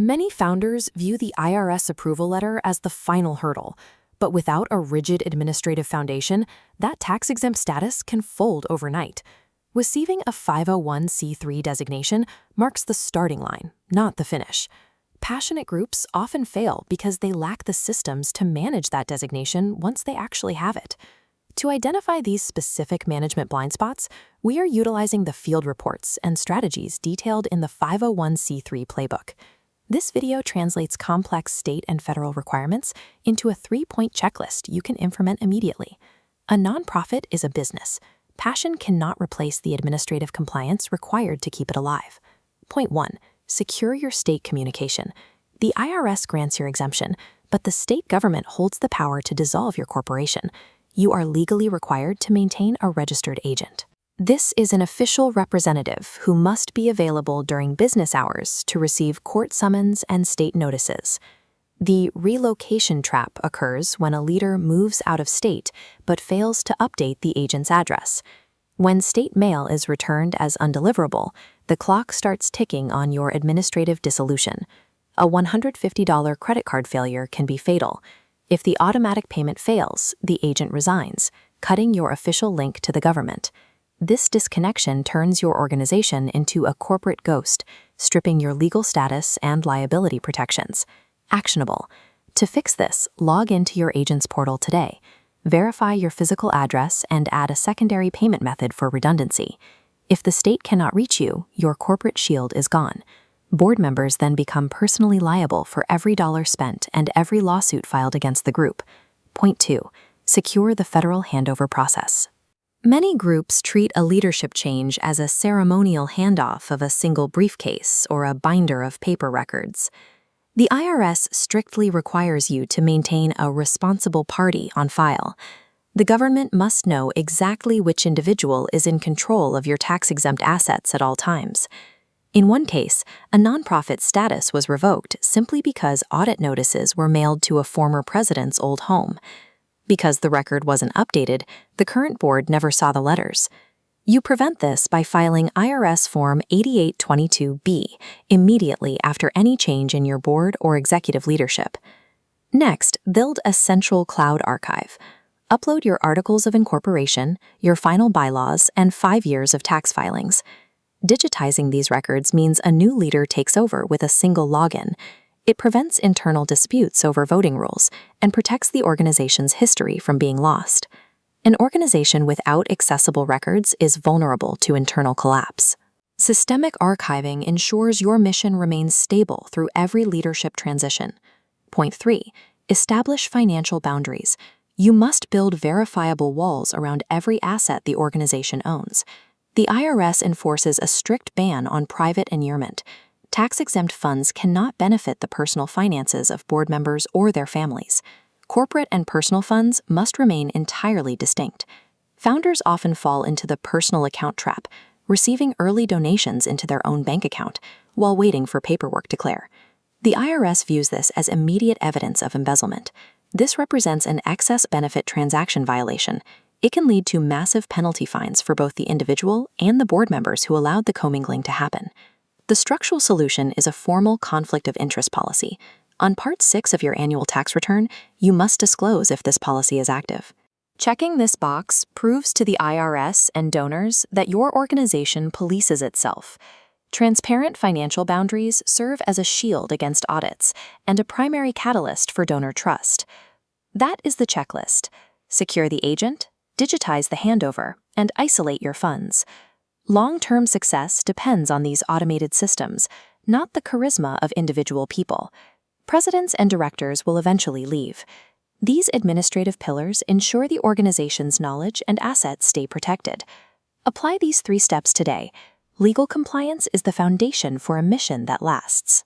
Many founders view the IRS approval letter as the final hurdle, but without a rigid administrative foundation, that tax-exempt status can fold overnight. Receiving a 501c3 designation marks the starting line, not the finish. Passionate groups often fail because they lack the systems to manage that designation once they actually have it. To identify these specific management blind spots, we are utilizing the field reports and strategies detailed in the 501c3 Playbook. This video translates complex state and federal requirements into a 3-point checklist you can implement immediately. A nonprofit is a business. Passion cannot replace the administrative compliance required to keep it alive. Point 1. Secure your state communication. The IRS grants your exemption, but the state government holds the power to dissolve your corporation. You are legally required to maintain a registered agent. This is an official representative who must be available during business hours to receive court summons and state notices. The relocation trap occurs when a leader moves out of state but fails to update the agent's address. When state mail is returned as undeliverable, the clock starts ticking on your administrative dissolution. A $150 credit card failure can be fatal. If the automatic payment fails, the agent resigns, cutting your official link to the government. This disconnection turns your organization into a corporate ghost, stripping your legal status and liability protections. Actionable. To fix this, log into your agent's portal today. Verify your physical address and add a secondary payment method for redundancy. If the state cannot reach you, your corporate shield is gone. Board members then become personally liable for every dollar spent and every lawsuit filed against the group. Point 2. Secure the federal handover process. Many groups treat a leadership change as a ceremonial handoff of a single briefcase or a binder of paper records. The IRS strictly requires you to maintain a responsible party on file. The government must know exactly which individual is in control of your tax-exempt assets at all times. In one case, a nonprofit status was revoked simply because audit notices were mailed to a former president's old home. Because the record wasn't updated, the current board never saw the letters. You prevent this by filing IRS Form 8822B immediately after any change in your board or executive leadership. Next, build a central cloud archive. Upload your articles of incorporation, your final bylaws, and 5 years of tax filings. Digitizing these records means a new leader takes over with a single login. It prevents internal disputes over voting rules and protects the organization's history from being lost. An organization without accessible records is vulnerable to internal collapse. Systemic archiving ensures your mission remains stable through every leadership transition. Point 3. Establish financial boundaries. You must build verifiable walls around every asset the organization owns. The IRS enforces a strict ban on private annulment. Tax-exempt funds cannot benefit the personal finances of board members or their families. Corporate and personal funds must remain entirely distinct. Founders often fall into the personal account trap, receiving early donations into their own bank account while waiting for paperwork to clear. The IRS views this as immediate evidence of embezzlement. This represents an excess benefit transaction violation. It can lead to massive penalty fines for both the individual and the board members who allowed the commingling to happen. The structural solution is a formal conflict of interest policy. On Part 6 of your annual tax return, you must disclose if this policy is active. Checking this box proves to the IRS and donors that your organization polices itself. Transparent financial boundaries serve as a shield against audits and a primary catalyst for donor trust. That is the checklist. Secure the agent, digitize the handover, and isolate your funds. Long-term success depends on these automated systems, not the charisma of individual people. Presidents and directors will eventually leave. These administrative pillars ensure the organization's knowledge and assets stay protected. Apply these 3 steps today. Legal compliance is the foundation for a mission that lasts.